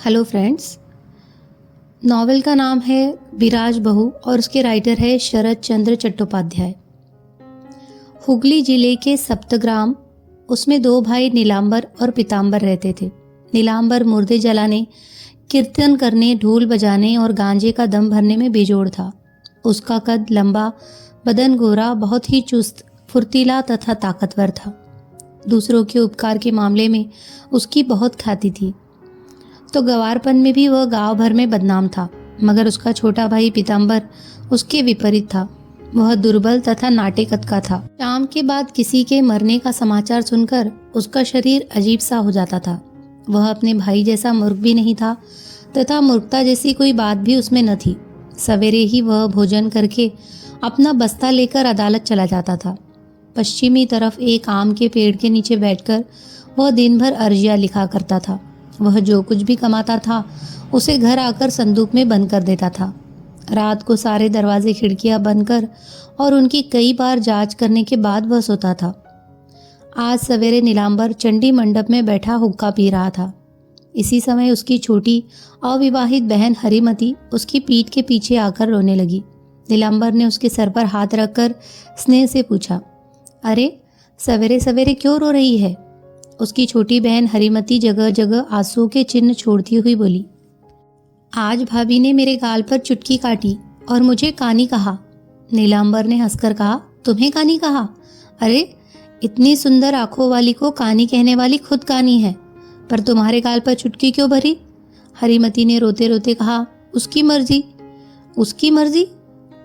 Hello friends. Novel का नाम है विराज बहू और उसके राइटर है शरद चंद्र चट्टोपाध्याय। हुगली जिले के सप्तग्राम, उसमें दो भाई नीलांबर और पीतांबर रहते थे। नीलांबर मुर्दे जलाने, कीर्तन करने, ढोल बजाने और गांजे का दम भरने में बेजोड़ था। उसका कद लंबा, बदन गोरा, बहुत ही चुस्त, फुर्तीला तथा ताकतवर था। दूसरों के उपकार के मामले में उसकी बहुत ख्याति थी, तो गवारपन में भी वह गांव भर में बदनाम था। मगर उसका छोटा भाई पीतांबर उसके विपरीत था। वह दुर्बल तथा नाटे कद का था। शाम के बाद किसी के मरने का समाचार सुनकर उसका शरीर अजीब सा हो जाता था। वह अपने भाई जैसा मूर्ख भी नहीं था तथा मूर्खता जैसी कोई बात भी उसमें न थी। सवेरे ही वह भोजन करके अपना बस्ता लेकर अदालत चला जाता था। पश्चिमी तरफ एक आम के पेड़ के नीचे बैठकर वह दिन भर अर्जियां लिखा करता था। वह जो कुछ भी कमाता था उसे घर आकर संदूक में बंद कर देता था। रात को सारे दरवाजे खिड़कियां बंद कर और उनकी कई बार जांच करने के बाद वह सोता था। आज सवेरे नीलांबर चंडी मंडप में बैठा हुक्का पी रहा था। इसी समय उसकी छोटी अविवाहित बहन हरिमती उसकी पीठ के पीछे आकर रोने लगी। नीलांबर ने उसके सर पर हाथ रखकर स्नेह से पूछा, अरे सवेरे सवेरे क्यों रो रही है? उसकी छोटी बहन हरिमती जगह जगह आंसुओं के चिन्ह छोड़ती हुई बोली, आज भाभी ने मेरे गाल पर चुटकी काटी और मुझे कानी कहा। नीलांबर ने हंसकर कहा, तुम्हें कानी कहा? अरे इतनी सुंदर आंखों वाली को कानी कहने वाली खुद कानी है, पर तुम्हारे गाल पर चुटकी क्यों भरी? हरिमती ने रोते रोते कहा, उसकी मर्जी। उसकी मर्जी?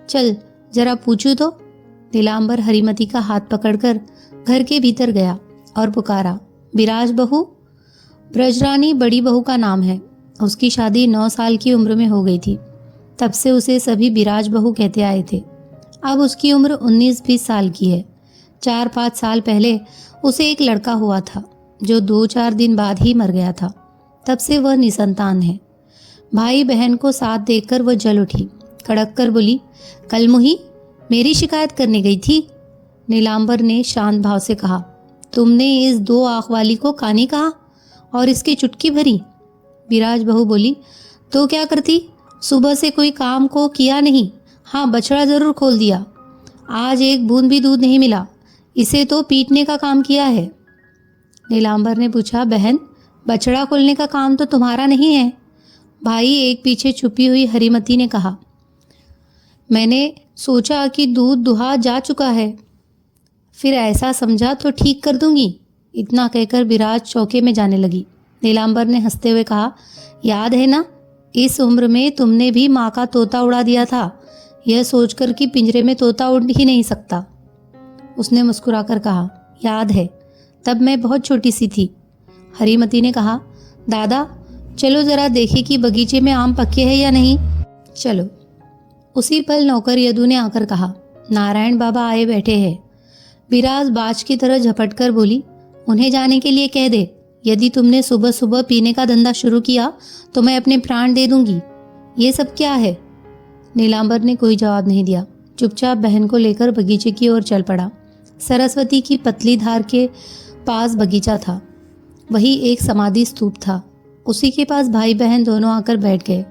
चल जरा पूछू तो। नीलांबर हरिमती का हाथ पकड़कर घर के भीतर गया और पुकारा, विराज बहू। ब्रजरानी बड़ी बहू का नाम है। उसकी शादी 9 साल की उम्र में हो गई थी। तब से उसे सभी विराज बहू कहते आए थे। अब उसकी उम्र 19-20 साल की है। 4-5 साल पहले उसे एक लड़का हुआ था जो 2-4 दिन बाद ही मर गया था। तब से वह निसंतान है। भाई बहन को साथ देखकर वह जल उठी, कड़क कर बोली, कल मुही मेरी शिकायत करने गई थी? नीलांबर ने शांत भाव से कहा, तुमने इस 2 आंख वाली को कानी कहा और इसकी चुटकी भरी? विराज बहू बोली, तो क्या करती? सुबह से कोई काम को किया नहीं। हाँ, बछड़ा जरूर खोल दिया। आज एक बूंद भी दूध नहीं मिला। इसे तो पीटने का काम किया है। नीलांबर ने पूछा, बहन बछड़ा खोलने का काम तो तुम्हारा नहीं है? भाई एक पीछे छुपी हुई हरिमती ने कहा, मैंने सोचा कि दूध दुहा जा चुका है, फिर ऐसा समझा तो ठीक कर दूंगी। इतना कहकर विराज चौके में जाने लगी। नीलांबर ने हंसते हुए कहा, याद है ना, इस उम्र में तुमने भी माँ का तोता उड़ा दिया था, यह सोचकर कि पिंजरे में तोता उड़ ही नहीं सकता। उसने मुस्कुराकर कहा, याद है, तब मैं बहुत छोटी सी थी। हरिमती ने कहा, दादा चलो जरा देखे कि बगीचे में आम पके हैं या नहीं। चलो। उसी पल नौकर यदु ने आकर कहा, नारायण बाबा आए बैठे हैं। विराज बाज की तरह झपट कर बोली, उन्हें जाने के लिए कह दे। यदि तुमने सुबह सुबह पीने का धंधा शुरू किया तो मैं अपने प्राण दे दूंगी। ये सब क्या है? नीलांबर ने कोई जवाब नहीं दिया। चुपचाप बहन को लेकर बगीचे की ओर चल पड़ा। सरस्वती की पतली धार के पास बगीचा था। वही एक समाधि स्तूप था। उसी के पास भाई बहन दोनों आकर बैठ गए।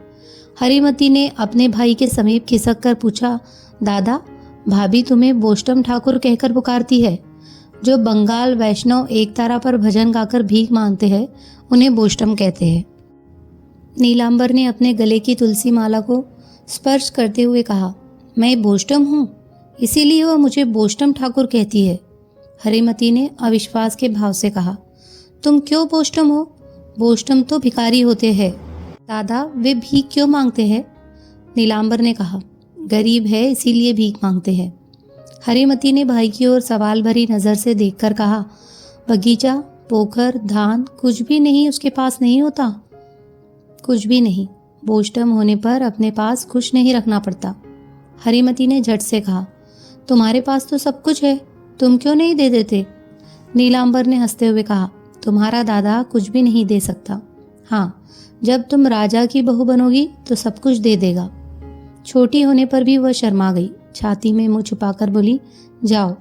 हरिमती ने अपने भाई के समीप खिसक कर पूछा, दादा भाभी तुम्हें बोष्टम ठाकुर कहकर पुकारती है। जो बंगाल वैष्णव एक तारा पर भजन गाकर भीख मांगते हैं उन्हें बोष्टम कहते हैं। नीलांबर ने अपने गले की तुलसी माला को स्पर्श करते हुए कहा, मैं बोष्टम हूँ, इसीलिए वह मुझे बोष्टम ठाकुर कहती है। हरिमती ने अविश्वास के भाव से कहा, तुम क्यों बोष्टम हो? बोष्टम तो भिखारी होते हैं। दादा वे भीख क्यों मांगते हैं? नीलांबर ने कहा, गरीब है इसीलिए भीख मांगते हैं। हरिमती ने भाई की ओर सवाल भरी नजर से देखकर कहा, बगीचा, पोखर, धान कुछ भी नहीं उसके पास नहीं होता? कुछ भी नहीं। बोष्टम होने पर अपने पास कुछ नहीं रखना पड़ता। हरिमती ने झट से कहा, तुम्हारे पास तो सब कुछ है, तुम क्यों नहीं दे देते? नीलांबर ने हंसते हुए कहा, तुम्हारा दादा कुछ भी नहीं दे सकता। हाँ, जब तुम राजा की बहू बनोगी तो सब कुछ दे देगा। छोटी होने पर भी वह शर्मा गई। छाती में मुंह छुपाकर बोली, जाओ।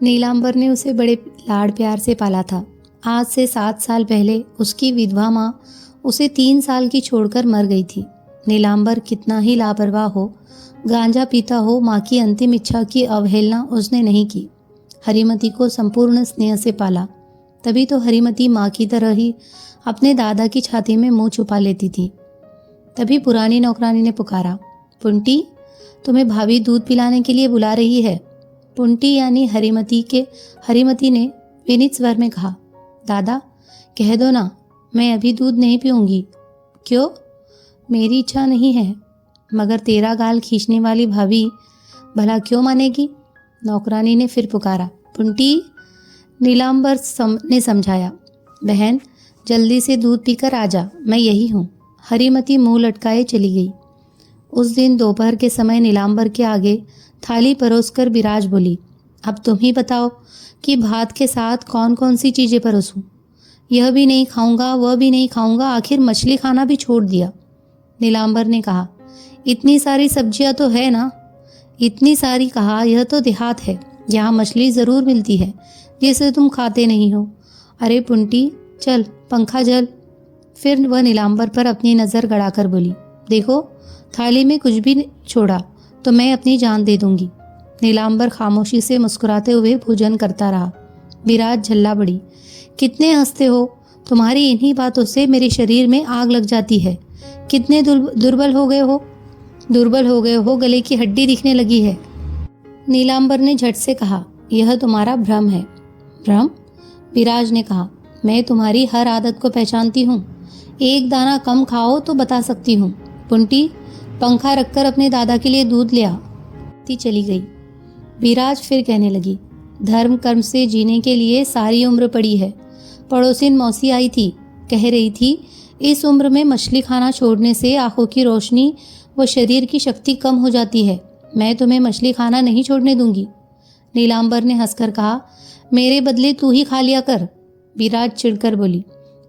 नीलांबर ने उसे बड़े लाड़ प्यार से पाला था। आज से 7 साल पहले उसकी विधवा माँ उसे 3 साल की छोड़कर मर गई थी। नीलांबर कितना ही लापरवाह हो, गांजा पीता हो, माँ की अंतिम इच्छा की अवहेलना उसने नहीं की। हरिमती को संपूर्ण स्नेह से पाला, तभी तो हरिमती माँ की तरह ही अपने दादा की छाती में मुंह छुपा लेती थी। तभी पुरानी नौकरानी ने पुकारा, पुंटी, तुम्हें भाभी दूध पिलाने के लिए बुला रही है। पुंटी यानी हरिमती ने विनीत स्वर में कहा, दादा कह दो ना, मैं अभी दूध नहीं पीऊंगी। क्यों? मेरी इच्छा नहीं है। मगर तेरा गाल खींचने वाली भाभी भला क्यों मानेगी? नौकरानी ने फिर पुकारा, पुंटी। नीलांबर ने समझाया, बहन जल्दी से दूध पीकर आ जा, मैं यही हूँ। हरिमती मुंह लटकाए चली गई। उस दिन दोपहर के समय नीलांबर के आगे थाली परोसकर विराज बोली, अब तुम ही बताओ कि भात के साथ कौन कौन सी चीज़ें परोसूं? यह भी नहीं खाऊंगा, वह भी नहीं खाऊंगा, आखिर मछली खाना भी छोड़ दिया। नीलांबर ने कहा, इतनी सारी सब्जियां तो है ना। इतनी सारी कहा, यह तो देहात है, यहाँ मछली ज़रूर मिलती है जिसे तुम खाते नहीं हो। अरे पुंटी, चल पंखा जल। फिर वह नीलांबर पर अपनी नज़र गड़ाकर बोली, देखो थाली में कुछ भी छोड़ा तो मैं अपनी जान दे दूंगी। नीलांबर खामोशी से मुस्कुराते हुए भोजन करता रहा। विराज झल्ला पड़ी, कितने हंसते हो, तुम्हारी इन्हीं बातों से मेरे शरीर में आग लग जाती है। कितने दुर्बल हो गए हो, गले की हड्डी दिखने लगी है। नीलांबर ने झट से कहा, यह तुम्हारा भ्रम है। भ्रम? विराज ने कहा, मैं तुम्हारी हर आदत को पहचानती हूँ। एक दाना कम खाओ तो बता सकती हूँ। पुंटी, पंखा रखकर अपने दादा के लिए दूध ले आ। ती चली गई। विराज फिर कहने लगी, धर्म कर्म से जीने के लिए सारी उम्र पड़ी है। पड़ोसिन मौसी आई थी, कह रही थी इस उम्र में मछली खाना छोड़ने से आंखों की रोशनी व शरीर की शक्ति कम हो जाती है। मैं तुम्हें मछली खाना नहीं छोड़ने दूंगी। नीलांबर ने हंसकर कहा, मेरे बदले तू ही खा लिया कर। विराज चिढ़कर बोली,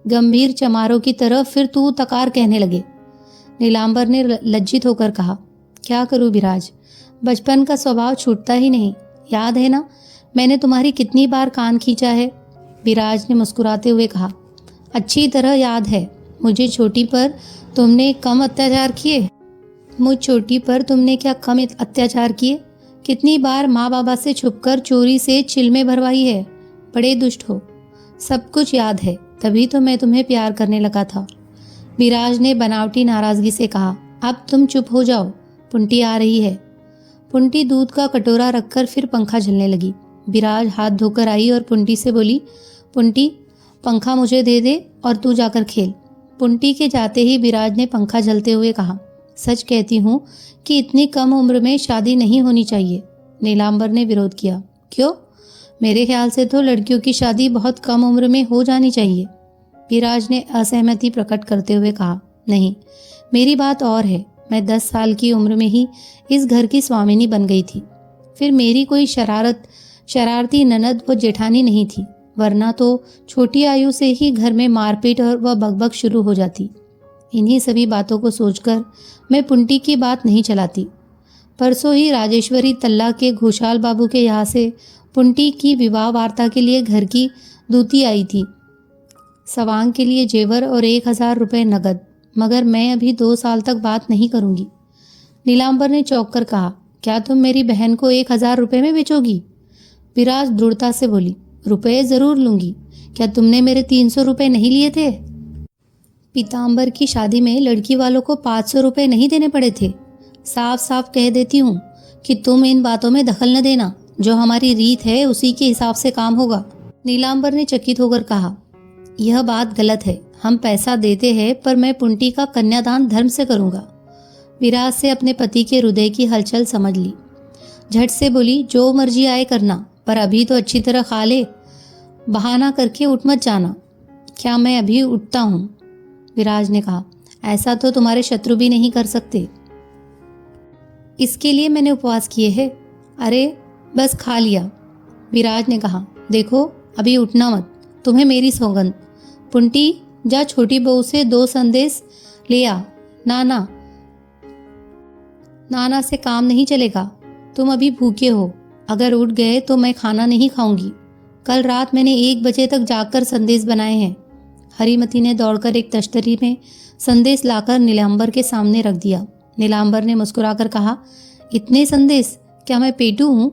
गंभीर चमारों की तरह फिर तू तकार कहने लगे। नीलांबर ने लज्जित होकर कहा, क्या करूं विराज, बचपन का स्वभाव छूटता ही नहीं। याद है ना, मैंने तुम्हारी कितनी बार कान खींचा है। विराज ने मुस्कुराते हुए कहा, अच्छी तरह याद है। मुझ छोटी पर तुमने क्या कम अत्याचार किए? कितनी बार माँ बाबा से छुपकर चोरी से चिल्मे भरवाई है। बड़े दुष्ट हो। सब कुछ याद है, तभी तो मैं तुम्हें प्यार करने लगा था। विराज ने बनावटी नाराजगी से कहा, अब तुम चुप हो जाओ, पुंटी आ रही है। पुंटी दूध का कटोरा रखकर फिर पंखा झलने लगी। विराज हाथ धोकर आई और पुंटी से बोली, पुंटी पंखा मुझे दे दे और तू जाकर खेल। पुंटी के जाते ही विराज ने पंखा झलते हुए कहा, सच कहती हूँ कि इतनी कम उम्र में शादी नहीं होनी चाहिए। नीलांबर ने विरोध किया, क्यों? मेरे ख्याल से तो लड़कियों की शादी बहुत कम उम्र में हो जानी चाहिए। विराज ने असहमति प्रकट करते हुए कहा, नहीं, मेरी बात और है। मैं 10 साल की उम्र में ही इस घर की स्वामिनी बन गई थी। फिर मेरी कोई शरारती ननद व जेठानी नहीं थी, वरना तो छोटी आयु से ही घर में मारपीट और वह बकबक शुरू हो जाती। इन्हीं सभी बातों को सोचकर मैं पुंटी की बात नहीं चलाती। परसों ही राजेश्वरी तल्ला के घोषाल बाबू के यहाँ से पुंटी की विवाह वार्ता के लिए घर की दूती आई थी। सवांग के लिए जेवर और 1000 रुपये नगद। मगर मैं अभी 2 साल तक बात नहीं करूँगी। नीलांबर ने चौंक कर कहा, क्या तुम मेरी बहन को 1000 रुपये में बेचोगी? विराज दृढ़ता से बोली, रुपये ज़रूर लूँगी। क्या तुमने मेरे 300 रुपये नहीं लिए थे? पीताम्बर की शादी में लड़की वालों को 500 रुपये नहीं देने पड़े थे। साफ साफ कह देती हूँ कि तुम इन बातों में दखल न देना। जो हमारी रीत है उसी के हिसाब से काम होगा। नीलांबर ने चकित होकर कहा, यह बात गलत है। हम पैसा देते हैं, पर मैं पुंटी का कन्यादान धर्म से करूँगा। विराज से अपने पति के हृदय की हलचल समझ ली। झट से बोली, जो मर्जी आए करना, पर अभी तो अच्छी तरह खा ले। बहाना करके उठ मत जाना। क्या मैं अभी उठता हूँ? विराज ने कहा, ऐसा तो तुम्हारे शत्रु भी नहीं कर सकते। इसके लिए मैंने उपवास किए हैं। अरे बस खा लिया। विराज ने कहा, देखो अभी उठना मत, तुम्हें मेरी सौगंध। पुंटी जा छोटी बहू से 2 संदेश ले आ। नाना से काम नहीं चलेगा। तुम अभी भूखे हो, अगर उठ गए तो मैं खाना नहीं खाऊंगी। कल रात मैंने 1 बजे तक जागकर संदेश बनाए हैं। हरिमती ने दौड़कर एक तश्तरी में संदेश लाकर नीलांबर के सामने रख दिया। नीलांबर ने मुस्कुराकर कहा, इतने संदेश, क्या मैं पेटू हूँ?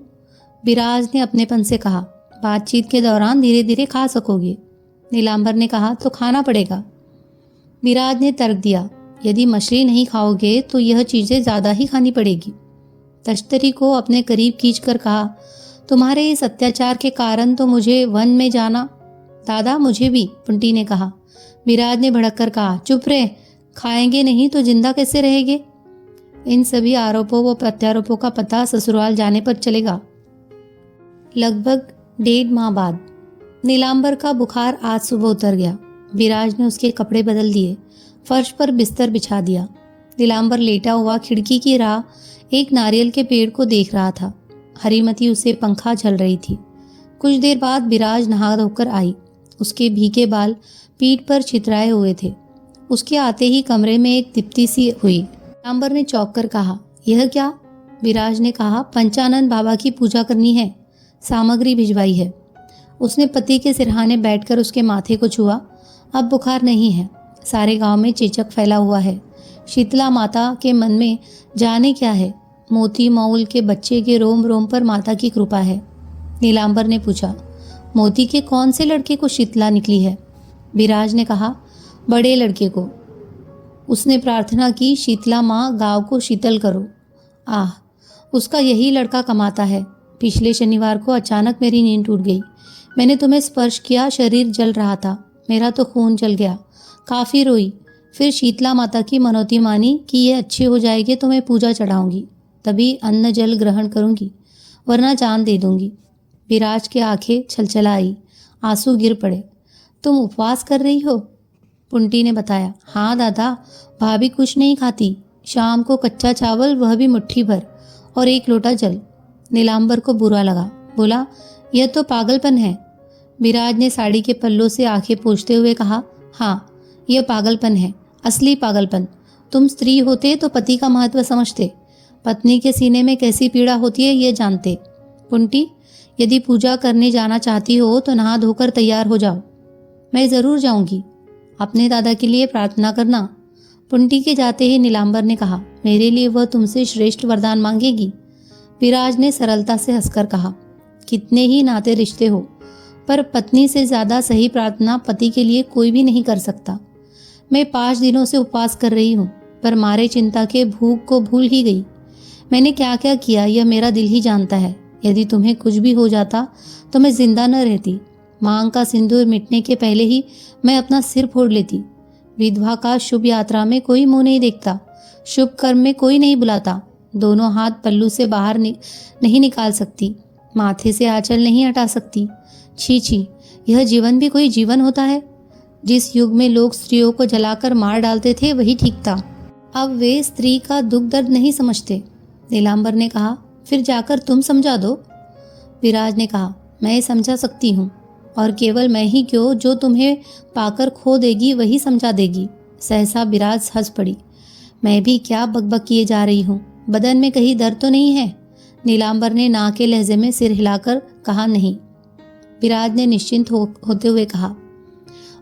विराज ने अपनेपन से कहा, बातचीत के दौरान धीरे धीरे खा सकोगे। नीलांबर ने कहा, तो खाना पड़ेगा। विराज ने तर्क दिया, यदि मछली नहीं खाओगे तो यह चीजें ज्यादा ही खानी पड़ेगी। तश्तरी को अपने करीब खींचकर कहा, तुम्हारे इस अत्याचार के कारण तो मुझे वन में जाना। दादा मुझे भी, पुंटी ने कहा। विराज ने भड़क कर कहा, चुप रहे, खाएंगे नहीं तो जिंदा कैसे रहेंगे? इन सभी आरोपों व प्रत्यारोपों का पता ससुराल जाने पर चलेगा। लगभग 1.5 माह बाद नीलांबर का बुखार आज सुबह उतर गया। विराज ने उसके कपड़े बदल दिए, फर्श पर बिस्तर बिछा दिया। नीलांबर लेटा हुआ खिड़की की राह एक नारियल के पेड़ को देख रहा था। हरिमती उसे पंखा झल रही थी। कुछ देर बाद विराज नहा धोकर आई। उसके भीगे बाल पीठ पर छितराए हुए थे। उसके आते ही कमरे में एक दीप्ति सी हुई। नीलांबर ने चौंक कर कहा, यह क्या? विराज ने कहा, पंचानन बाबा की पूजा करनी है, सामग्री भिजवाई है। उसने पति के सिरहाने बैठकर उसके माथे को छुआ। अब बुखार नहीं है। सारे गांव में चेचक फैला हुआ है। शीतला माता के मन में जाने क्या है। मोती मऊल के बच्चे के रोम रोम पर माता की कृपा है। नीलांबर ने पूछा, मोती के कौन से लड़के को शीतला निकली है? विराज ने कहा, बड़े लड़के को। उसने प्रार्थना की, शीतला माँ गांव को शीतल करो। आह, उसका यही लड़का कमाता है। पिछले शनिवार को अचानक मेरी नींद टूट गई। मैंने तुम्हें स्पर्श किया, शरीर जल रहा था। मेरा तो खून जल गया। काफ़ी रोई। फिर शीतला माता की मनौती मानी कि ये अच्छे हो जाएंगे तो मैं पूजा चढ़ाऊंगी, तभी अन्न जल ग्रहण करूंगी, वरना जान दे दूंगी। विराज के आंखें छलछलाई, आंसू गिर पड़े। तुम उपवास कर रही हो? पुंटी ने बताया। हाँ दादा, भाभी कुछ नहीं खाती। शाम को कच्चा चावल, वह भी मुट्ठी भर, और 1 लोटा जल। नीलांबर को बुरा लगा। बोला, यह तो पागलपन है। विराज ने साड़ी के पल्लों से आंखें पोंछते हुए कहा, हाँ यह पागलपन है, असली पागलपन। तुम स्त्री होते तो पति का महत्व समझते, पत्नी के सीने में कैसी पीड़ा होती है ये जानते। पुंटी, यदि पूजा करने जाना चाहती हो तो नहा धोकर तैयार हो जाओ। मैं ज़रूर जाऊंगी। अपने दादा के लिए प्रार्थना करना। पुंटी के जाते ही नीलांबर ने कहा, मेरे लिए वह तुमसे श्रेष्ठ वरदान मांगेगी। विराज ने सरलता से हंसकर कहा, कितने ही नाते रिश्ते हो, पर पत्नी से ज्यादा सही प्रार्थना पति के लिए कोई भी नहीं कर सकता। मैं 5 दिनों से उपवास कर रही हूँ, पर मारे चिंता के भूख को भूल ही गई। मैंने क्या क्या किया यह मेरा दिल ही जानता है। यदि तुम्हें कुछ भी हो जाता तो मैं जिंदा न रहती। मांग का सिंदूर मिटने के पहले ही मैं अपना सिर फोड़ लेती। विधवा का शुभ यात्रा में कोई मुंह नहीं देखता, शुभ कर्म में कोई नहीं बुलाता, दोनों हाथ पल्लू से बाहर नहीं निकाल सकती, माथे से आंचल नहीं हटा सकती। छी छी, यह जीवन भी कोई जीवन होता है? जिस युग में लोग स्त्रियों को जलाकर मार डालते थे वही ठीक था। अब वे स्त्री का दुख दर्द नहीं समझते। नीलांबर ने कहा, फिर जाकर तुम समझा दो। विराज ने कहा, मैं समझा सकती हूँ, और केवल मैं ही क्यों, जो तुम्हें पाकर खो देगी वही समझा देगी। सहसा विराज हंस पड़ी। मैं भी क्या बकबक किए जा रही हूँ, बदन में कहीं दर्द तो नहीं है? नीलांबर ने ना के लहजे में सिर हिलाकर कहा, नहीं। विराज ने निश्चिंत होते हुए कहा,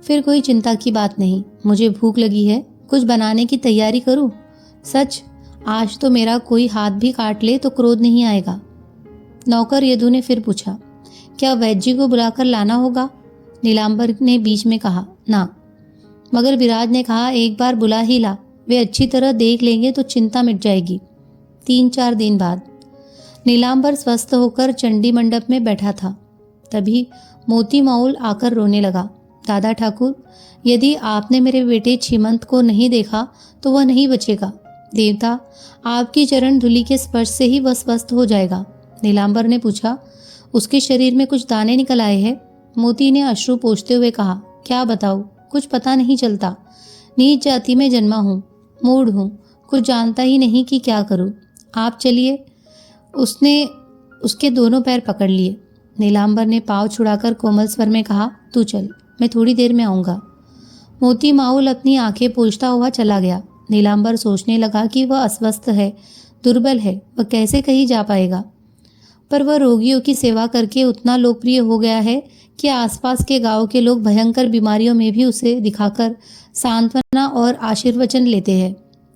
फिर कोई चिंता की बात नहीं। मुझे भूख लगी है, कुछ बनाने की तैयारी करूं? सच, आज तो मेरा कोई हाथ भी काट ले तो क्रोध नहीं आएगा। नौकर यदु ने फिर पूछा, क्या वैद्य जी को बुलाकर लाना होगा? नीलांबर ने बीच में कहा, ना। मगर विराज ने कहा, एक बार बुला ही ला, वे अच्छी तरह देख लेंगे तो चिंता मिट जाएगी। 3-4 दिन बाद नीलांबर स्वस्थ होकर चंडी मंडप में बैठा था। तभी मोती माउल आकर रोने लगा। दादा ठाकुर, यदि आपने मेरे बेटे छीमंत को नहीं देखा तो वह नहीं बचेगा। देवता, आपकी चरण धूलि के स्पर्श से ही वह स्वस्थ हो जाएगा। नीलांबर ने पूछा, उसके शरीर में कुछ दाने निकल आए हैं? मोती ने अश्रु पोंछते हुए कहा, क्या बताऊं, कुछ पता नहीं चलता। नीच जाति में जन्मा हूँ, मूढ़ हूँ, कुछ जानता ही नहीं कि क्या करूँ। आप चलिए। उसने उसके दोनों पैर पकड़ लिए। नीलांबर ने पाँव छुड़ाकर कोमल स्वर में कहा, तू चल, मैं थोड़ी देर में आऊँगा। मोती माउल अपनी आंखें पोंछता हुआ चला गया। नीलांबर सोचने लगा कि वह अस्वस्थ है, दुर्बल है, वह कैसे कहीं जा पाएगा। पर वह रोगियों की सेवा करके उतना लोकप्रिय हो गया है कि आसपास के गांव के लोग भयंकर बीमारियों में भी उसे दिखाकर सांत्वना और आशीर्वचन लेते हैं।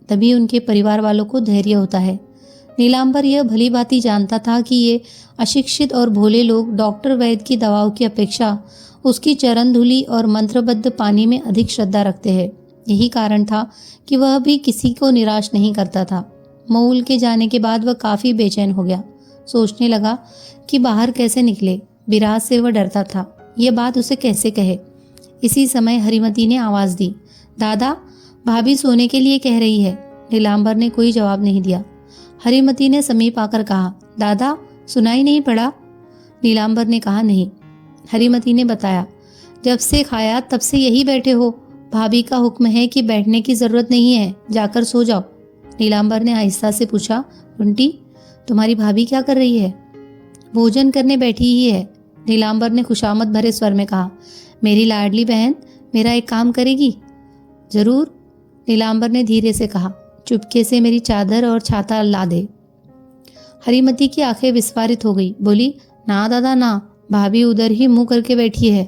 तभी उनके परिवार वालों को धैर्य होता है। नीलांबर यह भली भांति जानता था कि ये अशिक्षित और भोले लोग डॉक्टर वैद्य की दवाओं की अपेक्षा उसकी चरण धूलि और मंत्रबद्ध पानी में अधिक श्रद्धा रखते हैं। यही कारण था कि वह भी किसी को निराश नहीं करता था। मऊल के जाने के बाद वह काफी बेचैन हो गया। सोचने लगा कि बाहर कैसे निकले। विराज से वह डरता था, यह बात उसे कैसे कहे। इसी समय हरिमती ने आवाज दी, दादा, भाभी सोने के लिए कह रही है। नीलांबर ने कोई जवाब नहीं दिया। हरिमती ने समीप आकर कहा, दादा, सुनाई नहीं पड़ा? नीलांबर ने कहा, नहीं। हरिमती ने बताया, जब से खाया तब से यही बैठे हो। भाभी का हुक्म है कि बैठने की जरूरत नहीं है, जाकर सो जाओ। नीलांबर ने आहिस्ता से पूछा, कुंती, तुम्हारी भाभी क्या कर रही है? भोजन करने बैठी ही है। नीलांबर ने खुशामद भरे स्वर में कहा, मेरी लाडली बहन मेरा एक काम करेगी? जरूर, नीलांबर ने धीरे से कहा, चुपके से मेरी चादर और छाता ला दे। हरिमती की आंखें विस्फारित हो गई। बोली, ना दादा ना, भाभी उधर ही मुंह करके बैठी है।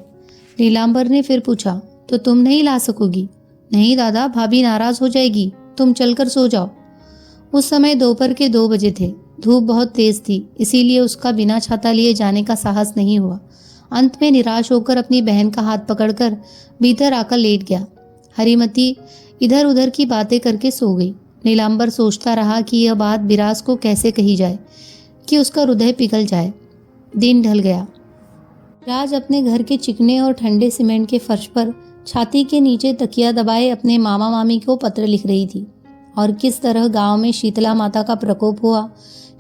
नीलांबर ने फिर पूछा, तो तुम नहीं ला सकोगी? नहीं दादा, भाभी नाराज हो जाएगी, तुम चलकर सो जाओ। उस समय दोपहर के 2 बजे थे। धूप बहुत तेज थी, इसीलिए उसका बिना छाता लिए जाने का साहस नहीं हुआ। अंत में निराश होकर अपनी बहन का हाथ पकड़कर भीतर आकर लेट गया। हरिमती इधर उधर की बातें करके सो गई। नीलांबर सोचता रहा कि यह बात विराज को कैसे कही जाए कि उसका हृदय पिघल जाए। दिन ढल गया। विराज अपने घर के चिकने और ठंडे सीमेंट के फर्श पर छाती के नीचे तकिया दबाए अपने मामा मामी को पत्र लिख रही थी। और किस तरह गांव में शीतला माता का प्रकोप हुआ,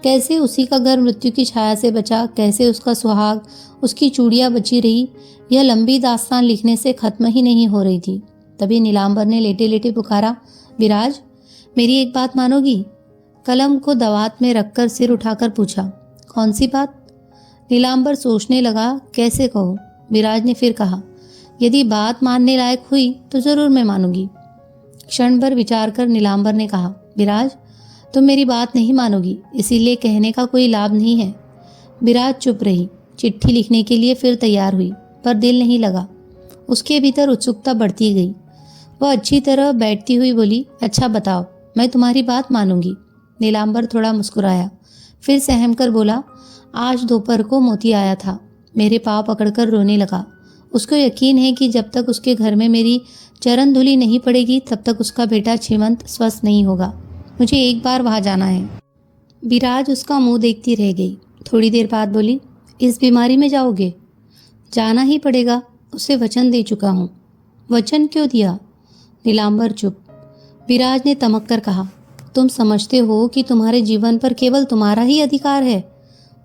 कैसे उसी का घर मृत्यु की छाया से बचा, कैसे उसका सुहाग, उसकी चूड़ियां बची रही, यह लंबी दास्तान लिखने से खत्म ही नहीं हो रही थी। तभी नीलांबर ने लेटे लेटे पुकारा, विराज, मेरी एक बात मानोगी? कलम को दवात में रखकर सिर उठाकर पूछा, कौन सी बात? नीलांबर सोचने लगा, कैसे कहूँ। विराज ने फिर कहा, यदि बात मानने लायक हुई तो जरूर मैं मानूंगी। क्षण भर विचार कर नीलांबर ने कहा, विराज, तुम मेरी बात नहीं मानोगी, इसीलिए कहने का कोई लाभ नहीं है। विराज चुप रही। चिट्ठी लिखने के लिए फिर तैयार हुई, पर दिल नहीं लगा। उसके भीतर उत्सुकता बढ़ती गई। वह अच्छी तरह बैठती हुई बोली, अच्छा बताओ, मैं तुम्हारी बात मानूंगी। नीलांबर थोड़ा मुस्कुराया, फिर सहम कर बोला, आज दोपहर को मोती आया था, मेरे पाँव पकड़कर रोने लगा। उसको यकीन है कि जब तक उसके घर में मेरी चरण धूलि नहीं पड़ेगी तब तक उसका बेटा छिमंत स्वस्थ नहीं होगा। मुझे एक बार वहाँ जाना है। विराज उसका मुंह देखती रह गई। थोड़ी देर बाद बोली, इस बीमारी में जाओगे? जाना ही पड़ेगा, उसे वचन दे चुका हूँ। वचन क्यों दिया? नीलांबर चुप। विराज ने तमक कर कहा, तुम समझते हो कि तुम्हारे जीवन पर केवल तुम्हारा ही अधिकार है,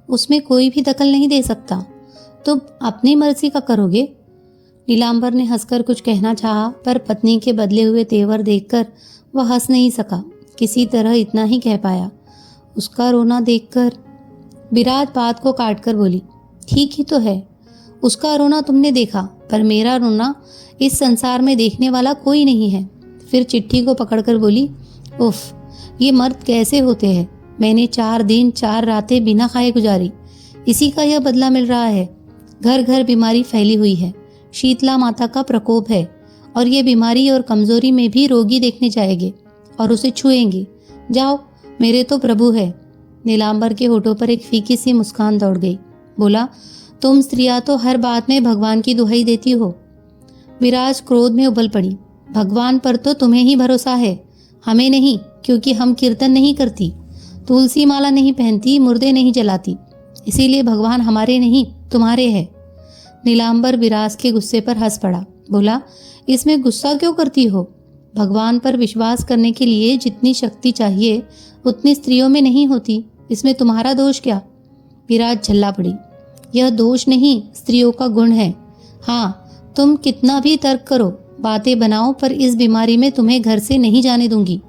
उसमें कोई भी दखल नहीं दे सकता। तुम अपनी मर्जी का करोगे। नीलांबर ने हंसकर कुछ कहना चाहा, पर पत्नी के बदले हुए तेवर देखकर वह हंस नहीं सका। किसी तरह इतना ही कह पाया, उसका रोना देखकर। विराज बात को काटकर बोली, ठीक ही तो है, उसका रोना तुमने देखा, पर मेरा रोना इस संसार में देखने वाला कोई नहीं है। फिर चिट्ठी को पकड़कर बोली, उफ, ये मर्द कैसे होते हैं। मैंने 4 दिन 4 रातें बिना खाए गुजारी, इसी का यह बदला मिल रहा है। घर घर बीमारी फैली हुई है, शीतला माता का प्रकोप है, और ये बीमारी और कमजोरी में भी रोगी देखने जाएंगे और उसे छुएंगे। जाओ, मेरे तो प्रभु है। नीलांबर के होठों पर एक फीकी सी मुस्कान दौड़ गई। बोला, तुम स्त्रियां तो हर बात में भगवान की दुहाई देती हो। विराज क्रोध में उबल पड़ी, भगवान पर तो तुम्हें ही भरोसा है, हमें नहीं, क्योंकि हम कीर्तन नहीं करती, तुलसी माला नहीं पहनती, मुर्दे नहीं जलाती, इसीलिए भगवान हमारे नहीं तुम्हारे है। नीलांबर विराज के गुस्से पर हंस पड़ा। बोला, इसमें गुस्सा क्यों करती हो? भगवान पर विश्वास करने के लिए जितनी शक्ति चाहिए उतनी स्त्रियों में नहीं होती, इसमें तुम्हारा दोष क्या? विराज झल्ला पड़ी। यह दोष नहीं, स्त्रियों का गुण है। हाँ, तुम कितना भी तर्क करो, बातें बनाओ, पर इस बीमारी में तुम्हें घर से नहीं जाने दूंगी।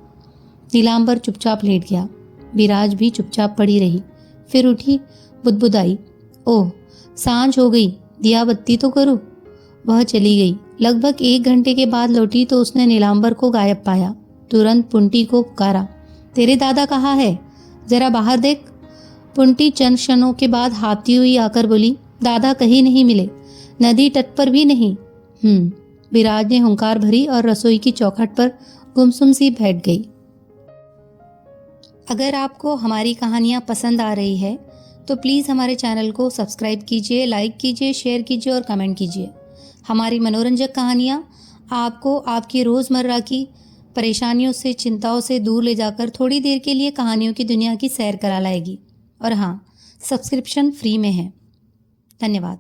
नीलांबर चुपचाप लेट गया। विराज भी चुपचाप पड़ी रही। फिर उठी, बुदबुदाई, ओह, सांझ हो गई, दिया बत्ती तो करूं। वह चली गई। लगभग 1 घंटे के बाद लौटी तो उसने नीलांबर को गायब पाया। तुरंत पुंटी को पुकारा, तेरे दादा कहाँ है? जरा बाहर देख। पुंटी चंद क्षणों के बाद हाँफती हुई आकर बोली, दादा कहीं नहीं मिले। नदी तट पर भी नहीं। विराज ने हुंकार भरी और रसोई की चौखट पर गुमसुम सी बैठ गई। अगर आपको हमारी कहानियाँ पसंद आ रही है तो प्लीज़ हमारे चैनल को सब्सक्राइब कीजिए, लाइक कीजिए, शेयर कीजिए और कमेंट कीजिए। हमारी मनोरंजक कहानियाँ आपको आपकी रोज़मर्रा की परेशानियों से, चिंताओं से दूर ले जाकर थोड़ी देर के लिए कहानियों की दुनिया की सैर करा लाएगी। और हाँ, सब्सक्रिप्शन फ्री में है। धन्यवाद।